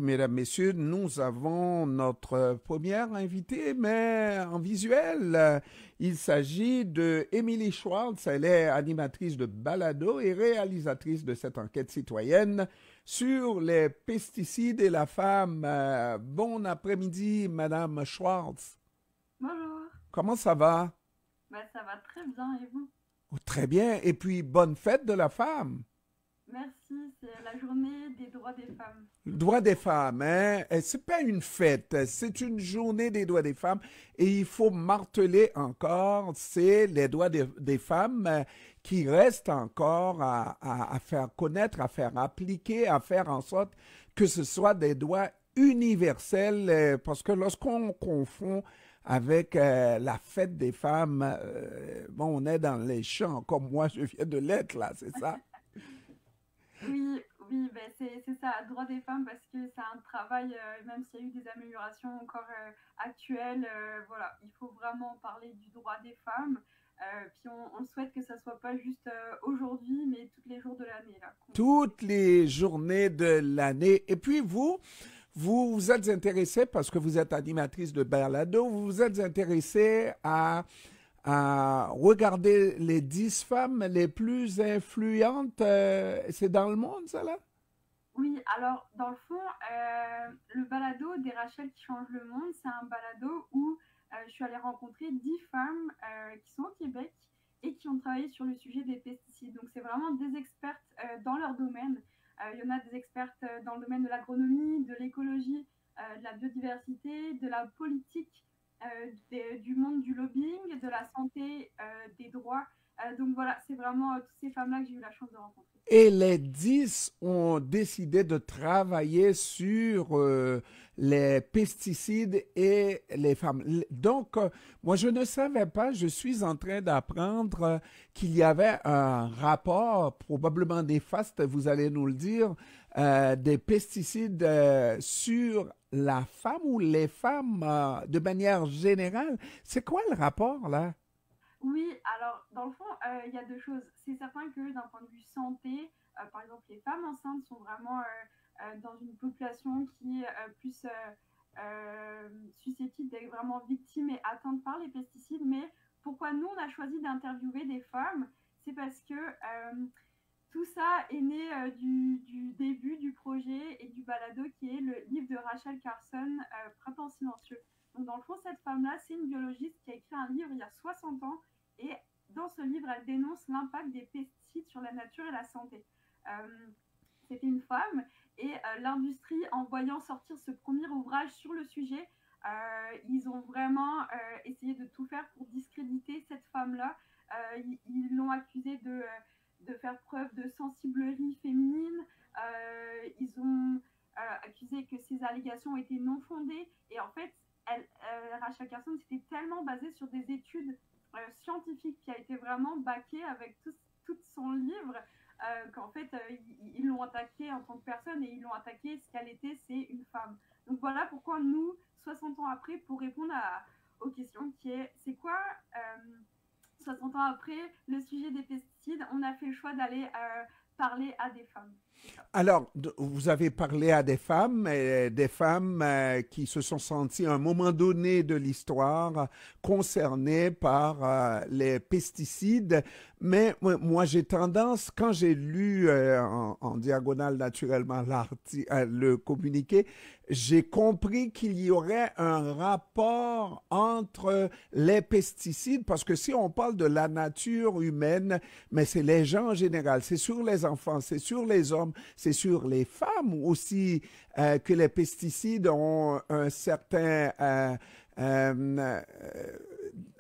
Mesdames, Messieurs, nous avons notre première invitée, mais en visuel. Il s'agit de Émilie Schwartz. Elle est animatrice de balado et réalisatrice de cette enquête citoyenne sur les pesticides et la femme. Bon après-midi, Madame Schwartz. Bonjour, Comment ça va? ça va très bien et vous? Oh, très bien. Et puis, bonne fête de la femme. Merci, c'est la journée des droits des femmes. Droits des femmes, hein? C'est pas une fête, c'est une journée des droits des femmes et il faut marteler encore, c'est les droits des femmes qui restent encore à faire connaître, à faire appliquer, à faire en sorte que ce soit des droits universels parce que lorsqu'on confond avec la fête des femmes, bon, on est dans les champs comme moi je viens de l'être là, c'est ça? Oui, oui, c'est ça, droits des femmes parce que c'est un travail, même s'il y a eu des améliorations encore actuelles, voilà, il faut vraiment parler du droit des femmes. Puis on souhaite que ça soit pas juste aujourd'hui, mais tous les jours de l'année là. Toutes les journées de l'année. Et puis vous vous êtes intéressé, parce que vous êtes animatrice de balado, vous vous êtes intéressé à regarder les 10 femmes les plus influentes. C'est dans le monde, ça, là? Oui, alors dans le fond, le balado des Rachel qui changent le monde, c'est un balado où je suis allée rencontrer 10 femmes qui sont au Québec et qui ont travaillé sur le sujet des pesticides. Donc c'est vraiment des expertes dans leur domaine. Il y en a des expertes dans le domaine de l'agronomie, de l'écologie, de la biodiversité, de la politique, du monde du lobbying, de la santé, des droits. Donc voilà, c'est vraiment toutes ces femmes-là que j'ai eu la chance de rencontrer. Et les 10 ont décidé de travailler sur les pesticides et les femmes. Donc, moi, je ne savais pas, je suis en train d'apprendre qu'il y avait un rapport, probablement néfaste, vous allez nous le dire, des pesticides sur la femme ou les femmes de manière générale. C'est quoi le rapport, là? Oui, alors dans le fond, il y a deux choses. C'est certain que d'un point de vue santé, par exemple, les femmes enceintes sont vraiment dans une population qui est plus susceptible d'être vraiment victime et atteinte par les pesticides. Mais pourquoi nous, on a choisi d'interviewer des femmes? C'est parce que tout ça est né du début du projet et du balado qui est le livre de Rachel Carson, Printemps silencieux. Donc dans le fond, cette femme-là, c'est une biologiste qui a écrit un livre il y a 60 ans et dans ce livre, elle dénonce l'impact des pesticides sur la nature et la santé. C'était une femme et l'industrie, en voyant sortir ce premier ouvrage sur le sujet, ils ont vraiment essayé de tout faire pour discréditer cette femme-là. Ils l'ont accusée de faire preuve de sensiblerie féminine. Ils ont accusé que ces allégations étaient non fondées. Et en fait, Rachel Carson, c'était tellement basé sur des études scientifiques qui a été vraiment baquée avec tout son livre qu'en fait, ils l'ont attaquée en tant que personne et ils l'ont attaquée ce qu'elle était, c'est une femme. Donc voilà pourquoi nous, 60 ans après, pour répondre aux questions qui est, c'est quoi 60 ans après, le sujet des pesticides, on a fait le choix d'aller parler à des femmes. Alors, vous avez parlé à des femmes qui se sont senties à un moment donné de l'histoire concernées par les pesticides. Mais moi, j'ai tendance, quand j'ai lu en diagonale naturellement le communiqué, j'ai compris qu'il y aurait un rapport entre les pesticides, parce que si on parle de la nature humaine, mais c'est les gens en général, c'est sur les enfants, c'est sur les hommes, c'est sur les femmes aussi que les pesticides ont un certain euh,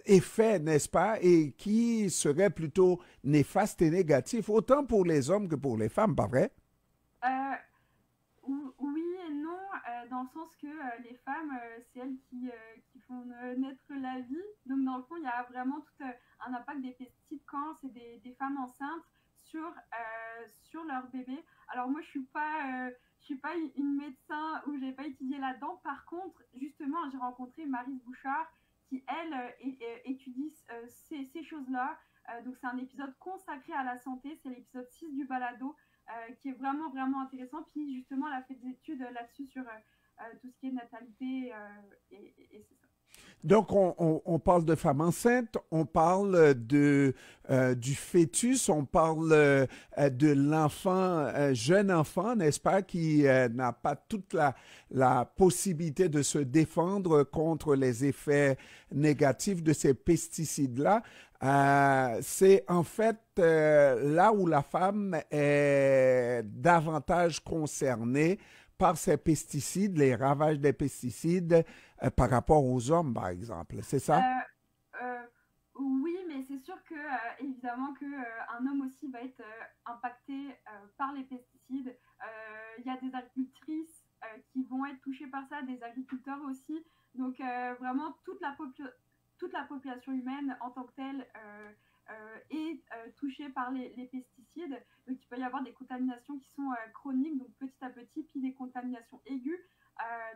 effet, n'est-ce pas, et qui serait plutôt néfaste et négatif, autant pour les hommes que pour les femmes, pas vrai? Euh, oui et non, dans le sens que les femmes, c'est elles qui font naître la vie. Donc, dans le fond, il y a vraiment tout un impact des pesticides quand c'est des femmes enceintes sur leur bébé. Alors, moi, je suis pas une médecin ou j'ai pas étudié là-dedans. Par contre, justement, j'ai rencontré Maryse Bouchard qui, elle, étudie ces choses-là. Donc, c'est un épisode consacré à la santé. C'est l'épisode 6 du balado. qui est vraiment, vraiment intéressant. Puis justement, elle a fait des études là-dessus sur tout ce qui est natalité, et c'est ça. Donc, on parle de femmes enceintes, on parle du fœtus, on parle de l'enfant, jeune enfant, n'est-ce pas, qui n'a pas toute la possibilité de se défendre contre les effets négatifs de ces pesticides-là. C'est en fait là où la femme est davantage concernée par ces pesticides, les ravages des pesticides par rapport aux hommes, par exemple. C'est ça? Euh, oui, mais c'est sûr que évidemment que un homme aussi va être impacté par les pesticides. Il y a des agricultrices qui vont être touchées par ça, des agriculteurs aussi. Donc vraiment toute la population humaine en tant que telle est touchée par les pesticides. Donc il peut y avoir des contaminations qui sont chroniques, donc petit à petit, puis des contaminations aiguës.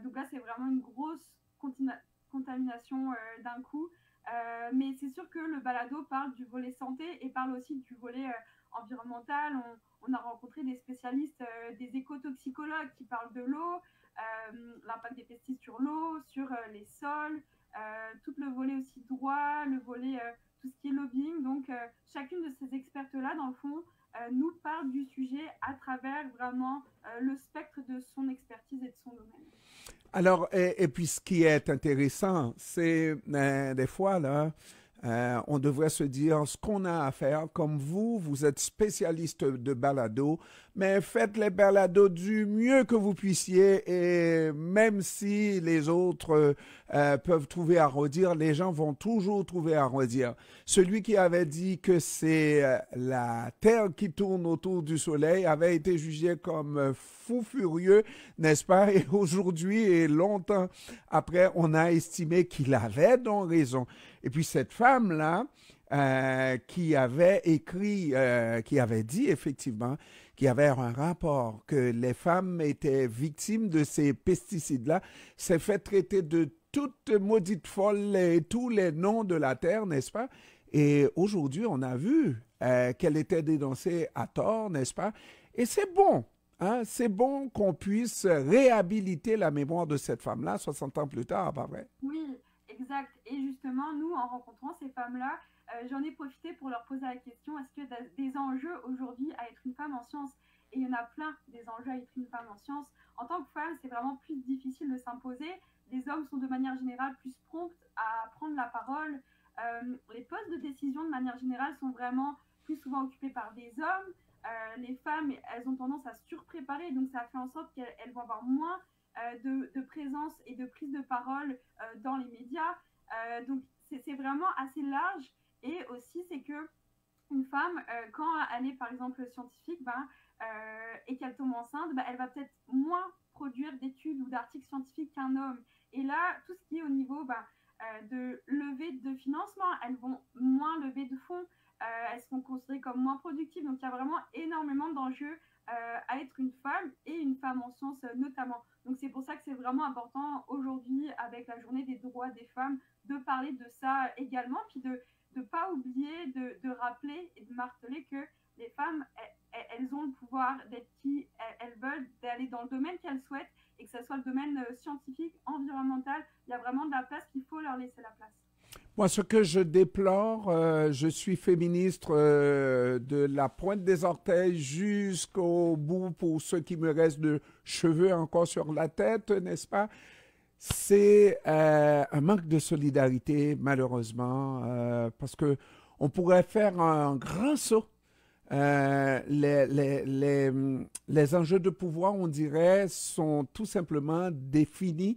Donc là, c'est vraiment une grosse contamination d'un coup. Mais c'est sûr que le balado parle du volet santé et parle aussi du volet environnemental. On a rencontré des spécialistes, des écotoxicologues qui parlent de l'eau, l'impact des pesticides sur l'eau, sur les sols, tout le volet aussi droit, le volet tout ce qui est lobbying. Donc chacune de ces expertes-là, dans le fond, nous parle du sujet à travers vraiment le spectre de son expertise et de son domaine. Alors, et puis ce qui est intéressant, c'est des fois, là, on devrait se dire ce qu'on a à faire. Comme vous êtes spécialiste de balado, mais faites les balados du mieux que vous puissiez et même si les autres peuvent trouver à redire, les gens vont toujours trouver à redire. Celui qui avait dit que c'est la Terre qui tourne autour du Soleil avait été jugé comme fou furieux, n'est-ce pas? Et aujourd'hui et longtemps après, on a estimé qu'il avait donc raison. Et puis cette femme-là, qui avait écrit, qui avait dit effectivement qu'il y avait un rapport que les femmes étaient victimes de ces pesticides-là, s'est fait traiter de toute maudite folle et tous les noms de la terre, n'est-ce pas? Et aujourd'hui, on a vu qu'elle était dénoncée à tort, n'est-ce pas? Et c'est bon. Hein, c'est bon qu'on puisse réhabiliter la mémoire de cette femme-là 60 ans plus tard, pas vrai? Oui, exact. Et justement, nous, en rencontrant ces femmes-là, j'en ai profité pour leur poser la question, est-ce qu'il y a des enjeux aujourd'hui à être une femme en sciences? Et il y en a plein des enjeux à être une femme en sciences. En tant que femme, c'est vraiment plus difficile de s'imposer. Les hommes sont de manière générale plus prompts à prendre la parole. Les postes de décision, de manière générale, sont vraiment plus souvent occupés par des hommes. Les femmes, elles ont tendance à se surpréparer, donc ça fait en sorte qu'elles vont avoir moins de présence et de prise de parole dans les médias. Donc c'est vraiment assez large. Et aussi, c'est que une femme, quand elle est par exemple scientifique, et qu'elle tombe enceinte, elle va peut-être moins produire d'études ou d'articles scientifiques qu'un homme. Et là, tout ce qui est au niveau de levée de financement, elles vont moins lever de fonds, elles seront considérées comme moins productives. Donc il y a vraiment énormément d'enjeux à être une femme et une femme en sciences notamment. Donc c'est pour ça que c'est vraiment important aujourd'hui, avec la journée des droits des femmes, de parler de ça également, puis de ne pas oublier de rappeler et de marteler que les femmes, elles ont le pouvoir d'être qui elles veulent, d'aller dans le domaine qu'elles souhaitent, et que ce soit le domaine scientifique, environnemental, il y a vraiment de la place, qu'il faut leur laisser la place. Moi, ce que je déplore, je suis féministe de la pointe des orteils jusqu'au bout pour ce qui me reste de cheveux encore sur la tête, n'est-ce pas? C'est un manque de solidarité, malheureusement, parce que on pourrait faire un grand saut. Les enjeux de pouvoir, on dirait, sont tout simplement définis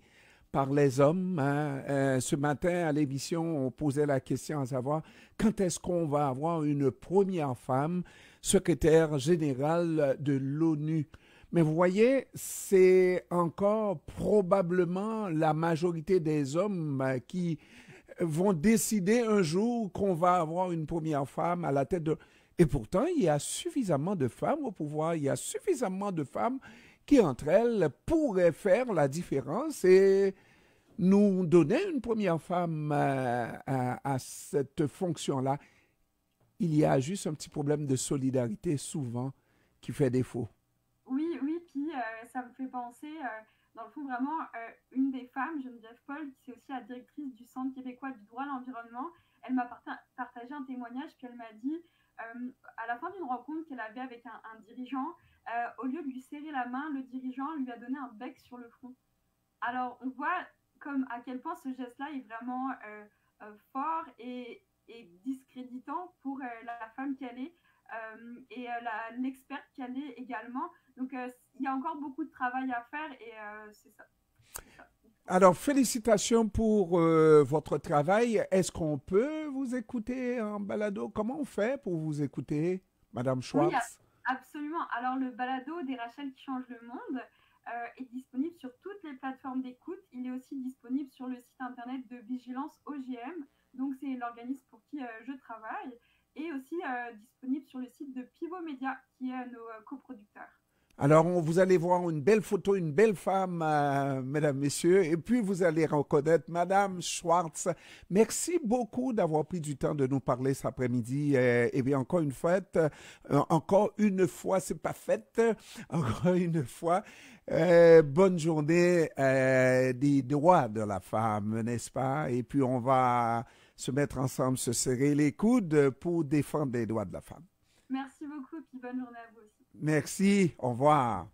par les hommes. Hein. Ce matin, à l'émission, on posait la question à savoir quand est-ce qu'on va avoir une première femme secrétaire générale de l'ONU. Mais vous voyez, c'est encore probablement la majorité des hommes qui vont décider un jour qu'on va avoir une première femme à la tête de... Et pourtant, il y a suffisamment de femmes au pouvoir, il y a suffisamment de femmes qui, entre elles, pourraient faire la différence et nous donner une première femme à cette fonction-là. Il y a juste un petit problème de solidarité souvent qui fait défaut. Oui, oui, puis ça me fait penser, dans le fond, vraiment, une des femmes, Geneviève Paul, qui est aussi la directrice du Centre québécois du droit à l'environnement, elle m'a partagé un témoignage, puis elle m'a dit, à la fin d'une rencontre qu'elle avait avec un dirigeant, au lieu de lui serrer la main, le dirigeant lui a donné un bec sur le front. Alors, on voit comme à quel point ce geste-là est vraiment fort et discréditant pour la femme qu'elle est et l'experte qu'elle est également. Donc, il y a encore beaucoup de travail à faire et c'est ça. Alors, félicitations pour votre travail. Est-ce qu'on peut vous écouter en balado? Comment on fait pour vous écouter, Madame Oui, Schwartz? absolument. Alors, le balado des Rachel qui change le monde est disponible sur toutes les plateformes d'écoute. Il est aussi disponible sur le site internet de Vigilance OGM. Donc, c'est l'organisme pour qui je travaille. Et aussi disponible sur le site de Pivot Media, qui est nos coproducteurs. Alors, vous allez voir une belle photo, une belle femme, mesdames, messieurs, et puis vous allez reconnaître Madame Schwartz. Merci beaucoup d'avoir pris du temps de nous parler cet après-midi. Et bien, encore une fois, c'est pas fait, encore une fois, bonne journée des droits de la femme, n'est-ce pas? Et puis, on va se mettre ensemble, se serrer les coudes pour défendre les droits de la femme. Merci beaucoup, puis bonne journée à vous aussi. Merci, au revoir.